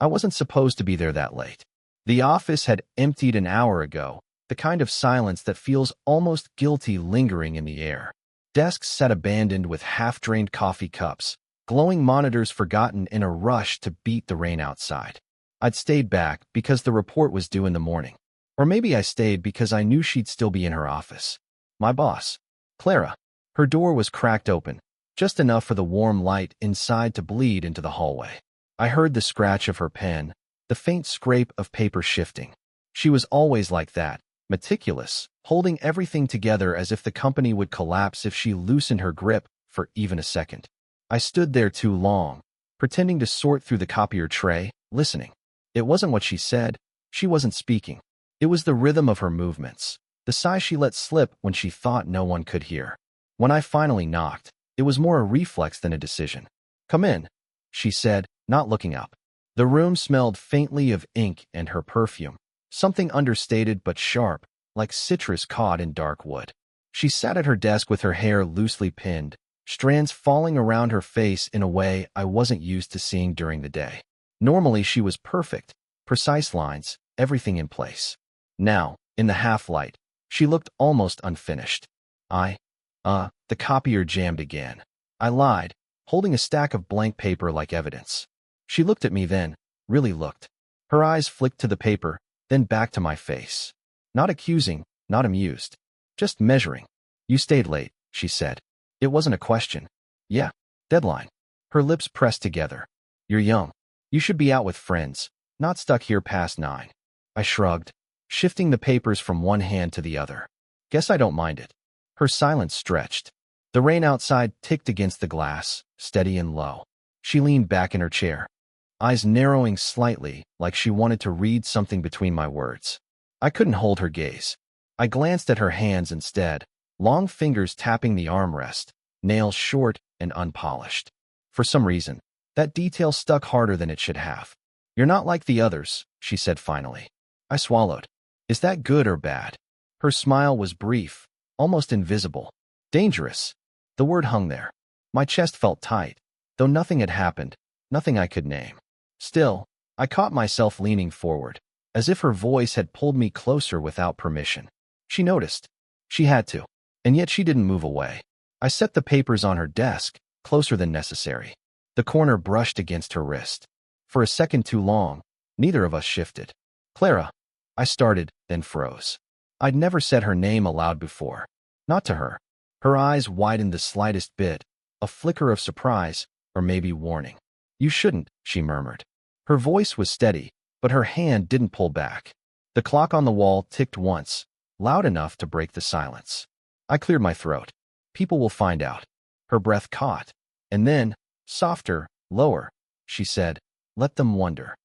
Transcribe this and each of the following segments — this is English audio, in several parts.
I wasn't supposed to be there that late. The office had emptied an hour ago, the kind of silence that feels almost guilty lingering in the air. Desks sat abandoned with half-drained coffee cups, glowing monitors forgotten in a rush to beat the rain outside. I'd stayed back because the report was due in the morning. Or maybe I stayed because I knew she'd still be in her office. My boss, Clara. Her door was cracked open, just enough for the warm light inside to bleed into the hallway. I heard the scratch of her pen, the faint scrape of paper shifting. She was always like that, meticulous, holding everything together as if the company would collapse if she loosened her grip for even a second. I stood there too long, pretending to sort through the copier tray, listening. It wasn't what she said. She wasn't speaking. It was the rhythm of her movements, the sigh she let slip when she thought no one could hear. When I finally knocked, it was more a reflex than a decision. "Come in," she said, not looking up. The room smelled faintly of ink and her perfume, something understated but sharp, like citrus caught in dark wood. She sat at her desk with her hair loosely pinned, strands falling around her face in a way I wasn't used to seeing during the day. Normally she was perfect, precise lines, everything in place. Now, in the half-light, she looked almost unfinished. The copier jammed again. I lied, holding a stack of blank paper like evidence. She looked at me then, really looked. Her eyes flicked to the paper, then back to my face. Not accusing, not amused. Just measuring. "You stayed late," she said. It wasn't a question. "Yeah, deadline." Her lips pressed together. "You're young. You should be out with friends, not stuck here past 9. I shrugged, shifting the papers from one hand to the other. "Guess I don't mind it." Her silence stretched. The rain outside ticked against the glass, steady and low. She leaned back in her chair, eyes narrowing slightly, like she wanted to read something between my words. I couldn't hold her gaze. I glanced at her hands instead, long fingers tapping the armrest, nails short and unpolished. For some reason, that detail stuck harder than it should have. "You're not like the others," she said finally. I swallowed. "Is that good or bad?" Her smile was brief, almost invisible. "Dangerous." The word hung there. My chest felt tight, though nothing had happened, nothing I could name. Still, I caught myself leaning forward, as if her voice had pulled me closer without permission. She noticed. She had to. And yet she didn't move away. I set the papers on her desk, closer than necessary. The corner brushed against her wrist. For a second too long, neither of us shifted. "Clara," I started, then froze. I'd never said her name aloud before. Not to her. Her eyes widened the slightest bit, a flicker of surprise, or maybe warning. "You shouldn't," she murmured. Her voice was steady, but her hand didn't pull back. The clock on the wall ticked once, loud enough to break the silence. I cleared my throat. "People will find out." Her breath caught. And then, softer, lower, she said, "Let them wonder."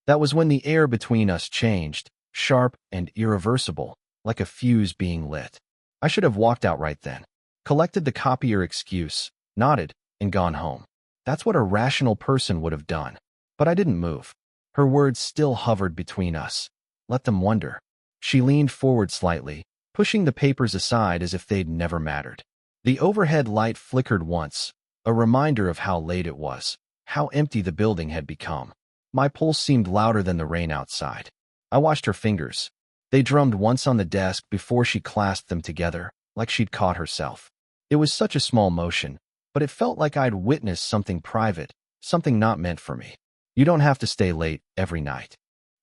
That was when the air between us changed, sharp and irreversible, like a fuse being lit. I should have walked out right then, collected the copier excuse, nodded, and gone home. That's what a rational person would have done. But I didn't move. Her words still hovered between us. "Let them wonder." She leaned forward slightly, pushing the papers aside as if they'd never mattered. The overhead light flickered once, a reminder of how late it was, how empty the building had become. My pulse seemed louder than the rain outside. I watched her fingers. They drummed once on the desk before she clasped them together, like she'd caught herself. It was such a small motion, but it felt like I'd witnessed something private, something not meant for me. "You don't have to stay late every night,"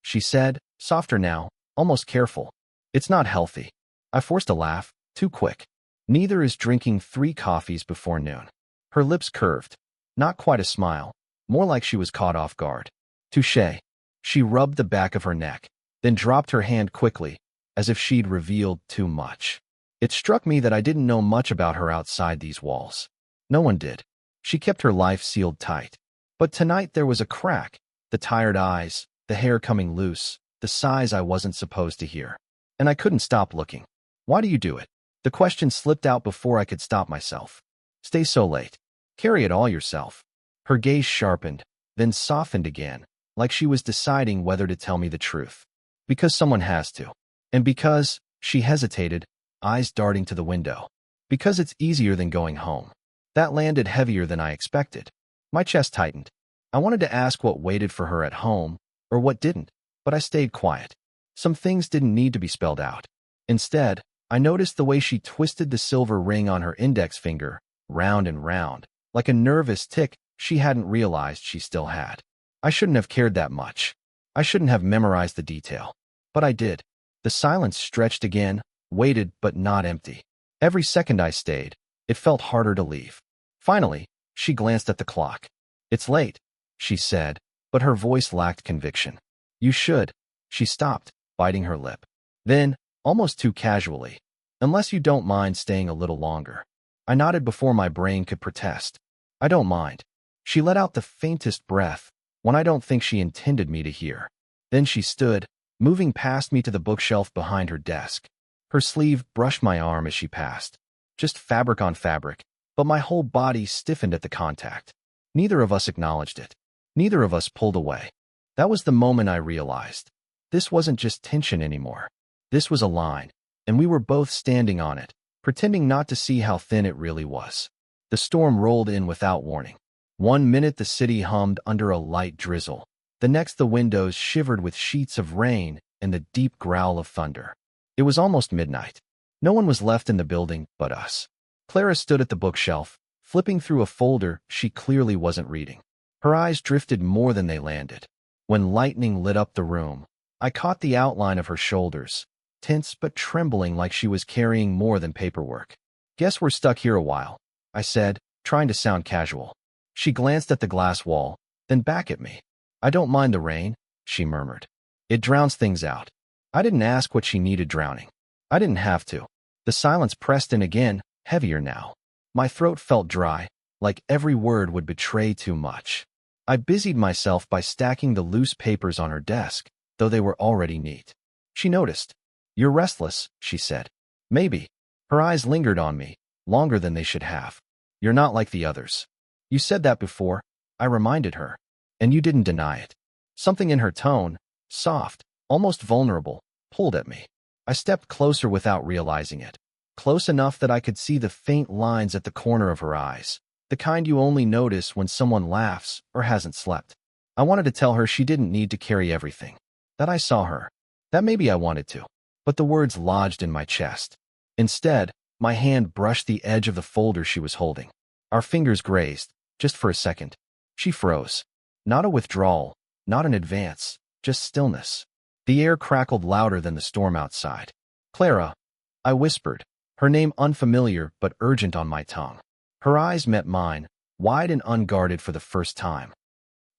she said, softer now, almost careful. "It's not healthy." I forced a laugh, too quick. "Neither is drinking 3 coffees before noon." Her lips curved. Not quite a smile, more like she was caught off guard. "Touché." She rubbed the back of her neck, then dropped her hand quickly, as if she'd revealed too much. It struck me that I didn't know much about her outside these walls. No one did. She kept her life sealed tight. But tonight there was a crack, the tired eyes, the hair coming loose, the sighs I wasn't supposed to hear. And I couldn't stop looking. "Why do you do it?" The question slipped out before I could stop myself. "Stay so late. Carry it all yourself." Her gaze sharpened, then softened again, like she was deciding whether to tell me the truth. "Because someone has to." And because, she hesitated, eyes darting to the window. "Because it's easier than going home." That landed heavier than I expected. My chest tightened. I wanted to ask what waited for her at home, or what didn't, but I stayed quiet. Some things didn't need to be spelled out. Instead, I noticed the way she twisted the silver ring on her index finger, round and round, like a nervous tick she hadn't realized she still had. I shouldn't have cared that much. I shouldn't have memorized the detail. But I did. The silence stretched again, waited but not empty. Every second I stayed, it felt harder to leave. Finally, she glanced at the clock. "It's late," she said, but her voice lacked conviction. "You should." She stopped, biting her lip. Then, almost too casually, "Unless you don't mind staying a little longer." I nodded before my brain could protest. "I don't mind." She let out the faintest breath, one I don't think she intended me to hear. Then she stood, moving past me to the bookshelf behind her desk. Her sleeve brushed my arm as she passed. Just fabric on fabric, but my whole body stiffened at the contact. Neither of us acknowledged it. Neither of us pulled away. That was the moment I realized. This wasn't just tension anymore. This was a line, and we were both standing on it, pretending not to see how thin it really was. The storm rolled in without warning. One minute the city hummed under a light drizzle. The next the windows shivered with sheets of rain and the deep growl of thunder. It was almost midnight. No one was left in the building but us. Clara stood at the bookshelf, flipping through a folder she clearly wasn't reading. Her eyes drifted more than they landed. When lightning lit up the room, I caught the outline of her shoulders, tense but trembling like she was carrying more than paperwork. "Guess we're stuck here a while," I said, trying to sound casual. She glanced at the glass wall, then back at me. "I don't mind the rain," she murmured. "It drowns things out." I didn't ask what she needed drowning. I didn't have to. The silence pressed in again, heavier now. My throat felt dry, like every word would betray too much. I busied myself by stacking the loose papers on her desk, though they were already neat. She noticed. "You're restless," she said. "Maybe." Her eyes lingered on me, longer than they should have. "You're not like the others." "You said that before," I reminded her. "And you didn't deny it." Something in her tone, soft, almost vulnerable, pulled at me. I stepped closer without realizing it. Close enough that I could see the faint lines at the corner of her eyes, the kind you only notice when someone laughs or hasn't slept. I wanted to tell her she didn't need to carry everything, that I saw her, that maybe I wanted to, but the words lodged in my chest. Instead, my hand brushed the edge of the folder she was holding. Our fingers grazed, just for a second. She froze. Not a withdrawal, not an advance, just stillness. The air crackled louder than the storm outside. "Clara," I whispered, her name unfamiliar but urgent on my tongue. Her eyes met mine, wide and unguarded for the first time.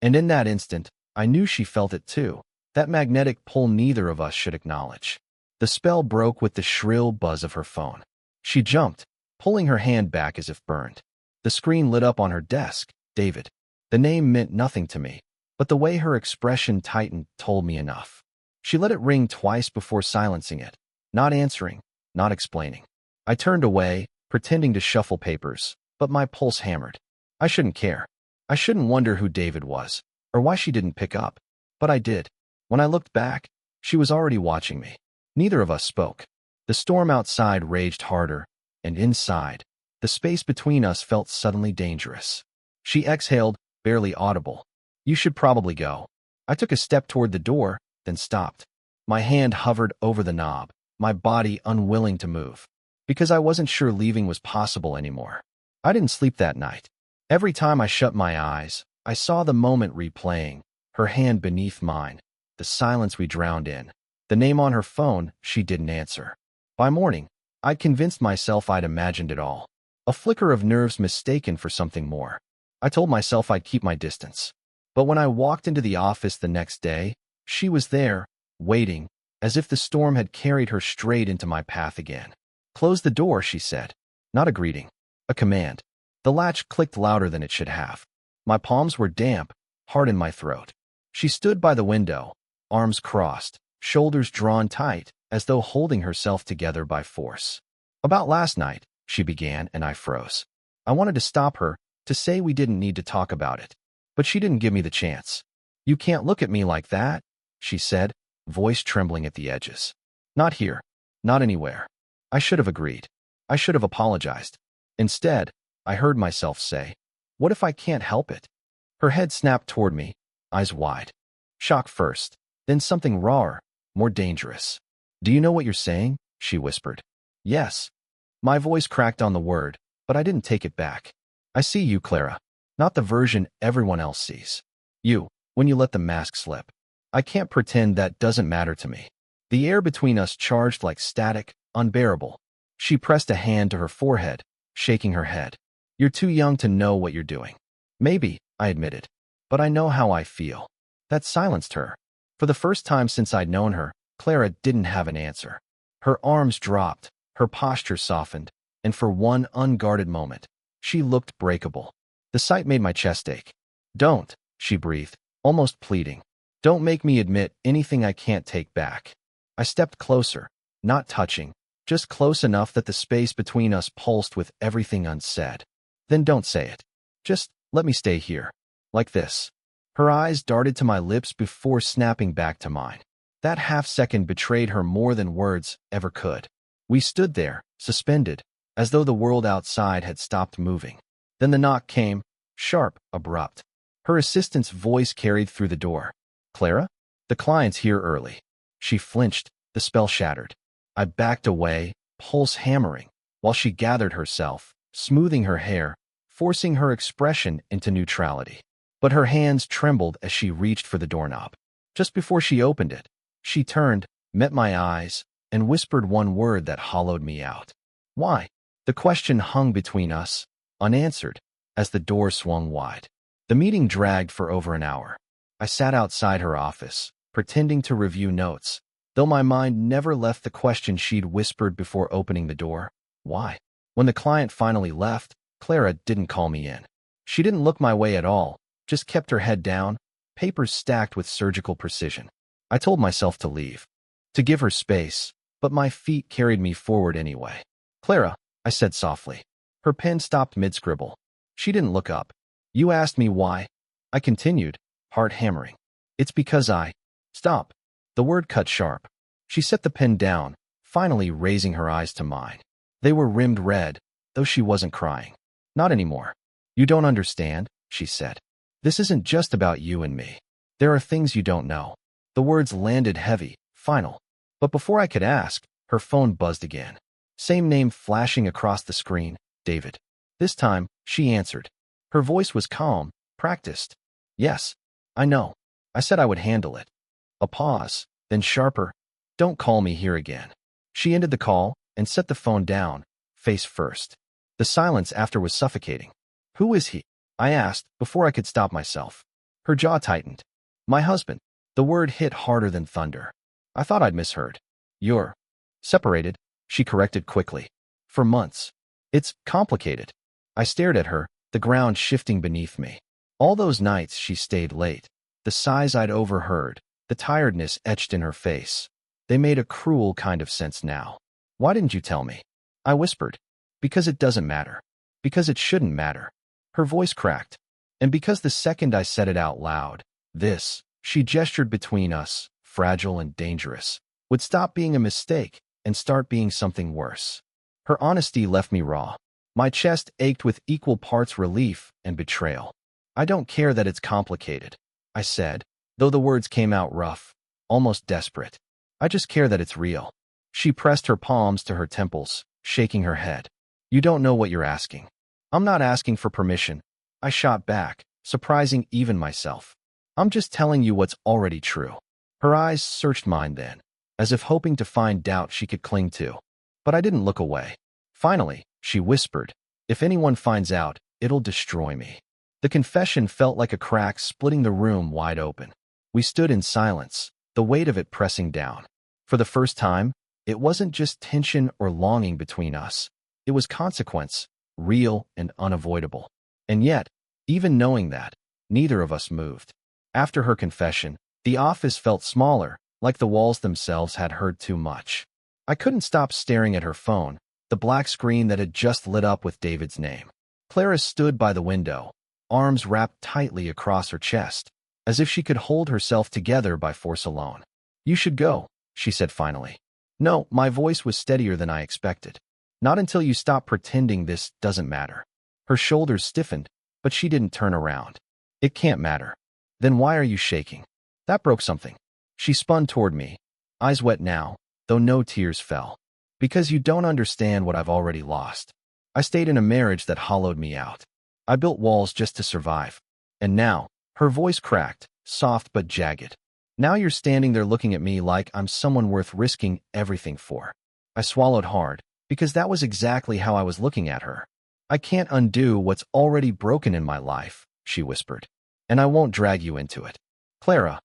And in that instant, I knew she felt it too, that magnetic pull neither of us should acknowledge. The spell broke with the shrill buzz of her phone. She jumped, pulling her hand back as if burned. The screen lit up on her desk. David. The name meant nothing to me, but the way her expression tightened told me enough. She let it ring twice before silencing it, not answering, not explaining. I turned away, pretending to shuffle papers, but my pulse hammered. I shouldn't care. I shouldn't wonder who David was, or why she didn't pick up. But I did. When I looked back, she was already watching me. Neither of us spoke. The storm outside raged harder, and inside, the space between us felt suddenly dangerous. She exhaled, barely audible. "You should probably go." I took a step toward the door, then stopped. My hand hovered over the knob, my body unwilling to move, because I wasn't sure leaving was possible anymore. I didn't sleep that night. Every time I shut my eyes, I saw the moment replaying, her hand beneath mine, the silence we drowned in, the name on her phone she didn't answer. By morning, I'd convinced myself I'd imagined it all, a flicker of nerves mistaken for something more. I told myself I'd keep my distance. But when I walked into the office the next day, she was there, waiting, as if the storm had carried her straight into my path again. "Close the door," she said. Not a greeting, a command. The latch clicked louder than it should have. My palms were damp, hard in my throat. She stood by the window, arms crossed, shoulders drawn tight, as though holding herself together by force. "About last night," she began, and I froze. I wanted to stop her, to say we didn't need to talk about it. But she didn't give me the chance. "You can't look at me like that," she said, voice trembling at the edges. "Not here. Not anywhere." I should have agreed. I should have apologized. Instead, I heard myself say, "What if I can't help it?" Her head snapped toward me, eyes wide. Shock first, then something rawer, more dangerous. Do you know what you're saying? She whispered. Yes. My voice cracked on the word, but I didn't take it back. I see you, Clara. Not the version everyone else sees. You, when you let the mask slip. I can't pretend that doesn't matter to me. The air between us charged like static, unbearable. She pressed a hand to her forehead, shaking her head. You're too young to know what you're doing. Maybe, I admitted. But I know how I feel. That silenced her. For the first time since I'd known her, Clara didn't have an answer. Her arms dropped, her posture softened, and for one unguarded moment, she looked breakable. The sight made my chest ache. Don't, she breathed, almost pleading. Don't make me admit anything I can't take back. I stepped closer, not touching, just close enough that the space between us pulsed with everything unsaid. Then don't say it. Just let me stay here. Like this. Her eyes darted to my lips before snapping back to mine. That half-second betrayed her more than words ever could. We stood there, suspended, as though the world outside had stopped moving. Then the knock came, sharp, abrupt. Her assistant's voice carried through the door. Clara? The client's here early. She flinched, the spell shattered. I backed away, pulse hammering, while she gathered herself, smoothing her hair, forcing her expression into neutrality. But her hands trembled as she reached for the doorknob. Just before she opened it, she turned, met my eyes, and whispered one word that hollowed me out. Why? The question hung between us, unanswered, as the door swung wide. The meeting dragged for over an hour. I sat outside her office, pretending to review notes, though my mind never left the question she'd whispered before opening the door. Why? When the client finally left, Clara didn't call me in. She didn't look my way at all, just kept her head down, papers stacked with surgical precision. I told myself to leave, to give her space, but my feet carried me forward anyway. Clara, I said softly. Her pen stopped mid-scribble. She didn't look up. You asked me why. I continued, heart hammering. It's because I... Stop. The word cut sharp. She set the pen down, finally raising her eyes to mine. They were rimmed red, though she wasn't crying. Not anymore. You don't understand, she said. This isn't just about you and me. There are things you don't know. The words landed heavy, final. But before I could ask, her phone buzzed again. Same name flashing across the screen, David. This time, she answered. Her voice was calm, practiced. Yes, I know. I said I would handle it. A pause, then sharper. Don't call me here again. She ended the call and set the phone down, face first. The silence after was suffocating. Who is he? I asked before I could stop myself. Her jaw tightened. My husband. The word hit harder than thunder. I thought I'd misheard. You're separated, she corrected quickly. For months. It's complicated. I stared at her, the ground shifting beneath me. All those nights she stayed late. The sighs I'd overheard, the tiredness etched in her face. They made a cruel kind of sense now. Why didn't you tell me? I whispered. Because it doesn't matter. Because it shouldn't matter. Her voice cracked. And because the second I said it out loud, this, she gestured between us, fragile and dangerous, would stop being a mistake and start being something worse. Her honesty left me raw. My chest ached with equal parts relief and betrayal. I don't care that it's complicated, I said, though the words came out rough, almost desperate. I just care that it's real. She pressed her palms to her temples, shaking her head. You don't know what you're asking. I'm not asking for permission. I shot back, surprising even myself. I'm just telling you what's already true. Her eyes searched mine then, as if hoping to find doubt she could cling to. But I didn't look away. Finally, she whispered, if anyone finds out, it'll destroy me. The confession felt like a crack splitting the room wide open. We stood in silence, the weight of it pressing down. For the first time, it wasn't just tension or longing between us. It was consequence, real and unavoidable. And yet, even knowing that, neither of us moved. After her confession, the office felt smaller, like the walls themselves had heard too much. I couldn't stop staring at her phone, the black screen that had just lit up with David's name. Clara stood by the window, arms wrapped tightly across her chest, as if she could hold herself together by force alone. You should go, she said finally. No, my voice was steadier than I expected. Not until you stop pretending this doesn't matter. Her shoulders stiffened, but she didn't turn around. It can't matter. Then why are you shaking? That broke something. She spun toward me, eyes wet now, though no tears fell. Because you don't understand what I've already lost. I stayed in a marriage that hollowed me out. I built walls just to survive. And now, her voice cracked, soft but jagged. Now you're standing there looking at me like I'm someone worth risking everything for. I swallowed hard, because that was exactly how I was looking at her. I can't undo what's already broken in my life, she whispered. And I won't drag you into it. Clara,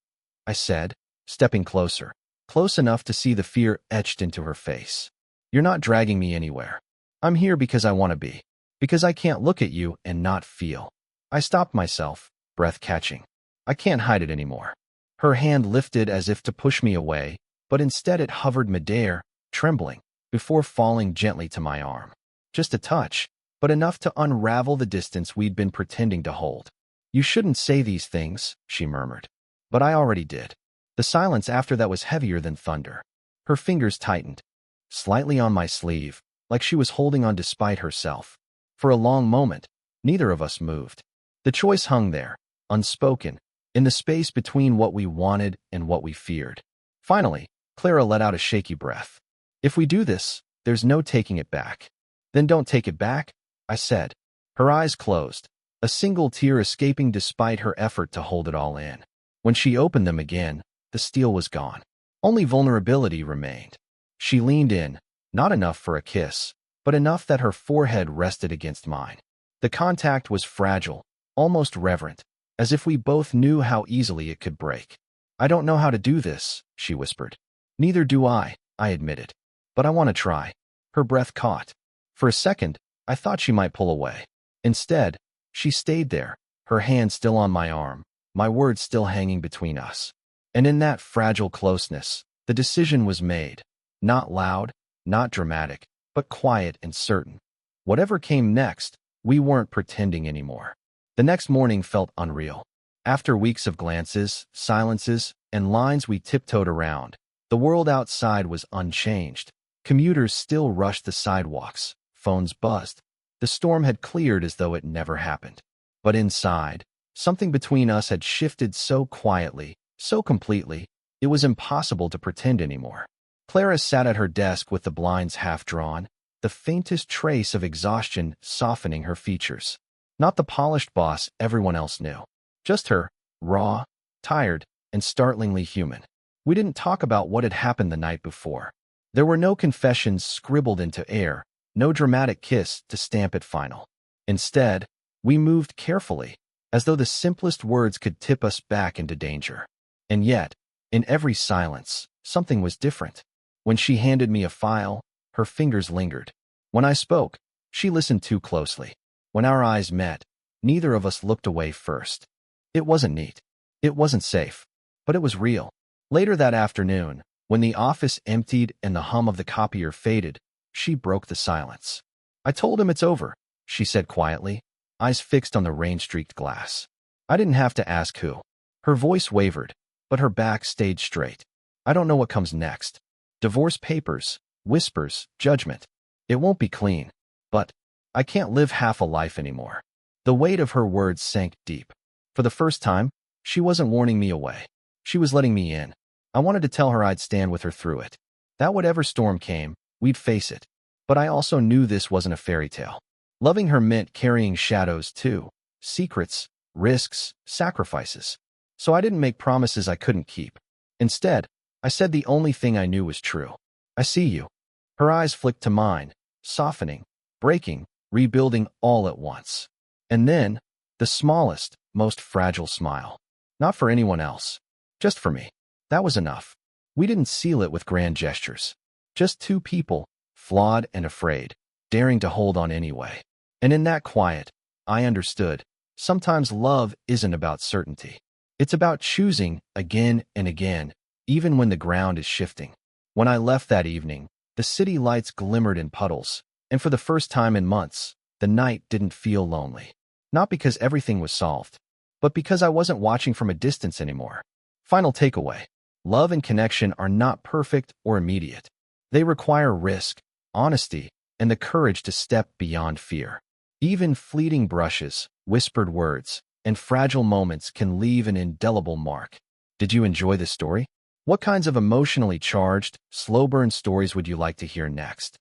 I said, stepping closer, close enough to see the fear etched into her face. You're not dragging me anywhere. I'm here because I want to be. Because I can't look at you and not feel. I stopped myself, breath catching. I can't hide it anymore. Her hand lifted as if to push me away, but instead it hovered midair, trembling, before falling gently to my arm. Just a touch, but enough to unravel the distance we'd been pretending to hold. You shouldn't say these things, she murmured. But I already did. The silence after that was heavier than thunder. Her fingers tightened, slightly on my sleeve, like she was holding on despite herself. For a long moment, neither of us moved. The choice hung there, unspoken, in the space between what we wanted and what we feared. Finally, Clara let out a shaky breath. If we do this, there's no taking it back. Then don't take it back, I said. Her eyes closed, a single tear escaping despite her effort to hold it all in. When she opened them again, the steel was gone. Only vulnerability remained. She leaned in, not enough for a kiss, but enough that her forehead rested against mine. The contact was fragile, almost reverent, as if we both knew how easily it could break. I don't know how to do this, she whispered. Neither do I admitted. But I want to try. Her breath caught. For a second, I thought she might pull away. Instead, she stayed there, her hand still on my arm, my words still hanging between us. And in that fragile closeness, the decision was made. Not loud, not dramatic, but quiet and certain. Whatever came next, we weren't pretending anymore. The next morning felt unreal. After weeks of glances, silences, and lines we tiptoed around, the world outside was unchanged. Commuters still rushed the sidewalks, phones buzzed. The storm had cleared as though it never happened. But inside, something between us had shifted so quietly, so completely, it was impossible to pretend anymore. Clara sat at her desk with the blinds half drawn, the faintest trace of exhaustion softening her features. Not the polished boss everyone else knew. Just her, raw, tired, and startlingly human. We didn't talk about what had happened the night before. There were no confessions scribbled into air, no dramatic kiss to stamp it final. Instead, we moved carefully, as though the simplest words could tip us back into danger. And yet, in every silence, something was different. When she handed me a file, her fingers lingered. When I spoke, she listened too closely. When our eyes met, neither of us looked away first. It wasn't neat. It wasn't safe. But it was real. Later that afternoon, when the office emptied and the hum of the copier faded, she broke the silence. I told him it's over, she said quietly, eyes fixed on the rain-streaked glass. I didn't have to ask who. Her voice wavered, but her back stayed straight. I don't know what comes next. Divorce papers, whispers, judgment. It won't be clean. But I can't live half a life anymore. The weight of her words sank deep. For the first time, she wasn't warning me away. She was letting me in. I wanted to tell her I'd stand with her through it. That whatever storm came, we'd face it. But I also knew this wasn't a fairy tale. Loving her meant carrying shadows too. Secrets, risks, sacrifices. So I didn't make promises I couldn't keep. Instead, I said the only thing I knew was true. I see you. Her eyes flicked to mine, softening, breaking, rebuilding all at once. And then, the smallest, most fragile smile. Not for anyone else. Just for me. That was enough. We didn't seal it with grand gestures. Just two people, flawed and afraid, daring to hold on anyway. And in that quiet, I understood. Sometimes love isn't about certainty. It's about choosing again and again, even when the ground is shifting. When I left that evening, the city lights glimmered in puddles, and for the first time in months, the night didn't feel lonely. Not because everything was solved, but because I wasn't watching from a distance anymore. Final takeaway. Love and connection are not perfect or immediate. They require risk, honesty, and the courage to step beyond fear. Even fleeting brushes, whispered words, and fragile moments can leave an indelible mark. Did you enjoy this story? What kinds of emotionally charged, slow burn stories would you like to hear next?